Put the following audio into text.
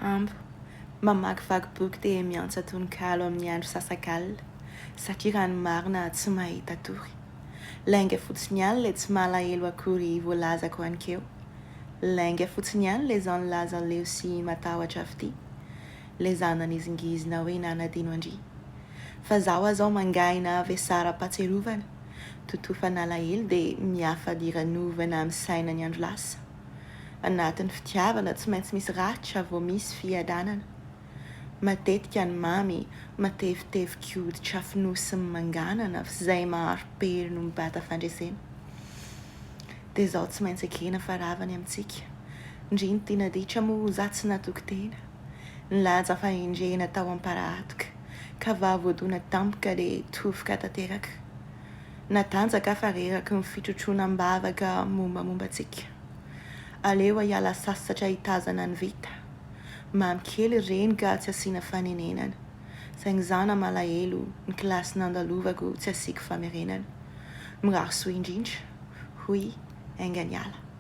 Hambo, mamakivaky boky dia miantsa Tononkalo amin'ny andro sasakalina, satria ranomarina tsy mahita tory. Lainga fotsiny ihany le tsy malahelo akory voalazako ankeo. Lainga fotsiny ihany le zao nilaza leo sy matahotra avy ty. Le zao nanizingizina hoe nanadino andry. Fa zaho azao mangaina vesara patserovana, totofana alahelo dia miafady ranovana amin'ny saina ny andro lasa. Anatin'ny fitiavana tsy maintsy misy ratra vao misy fiadanana. Matetika ny mamy matevitevika hoditra finosy manganana fa zay maharo-pelo no mibata fandresena. Dia zao tsy maintsy ekena fa ravany amintsika. Ndriny tiana ditra moa za tsy natoky tena. Nilaza fa indrena tao amparahatoka, ka vavoadona tampoka dia tofoka tanteraka. Natanjaka fa reraka ny fitrotrona mbavaka mombamombantsika. Aleo hiala sasatra hitazana ny vita. Mamy kely reny ka tsy asiana fanenenana. Saingy zana malahelo ny kilasy nandalovako tsy asiako famerenana. Miraro soa indrindra, hoy Aingan'ny.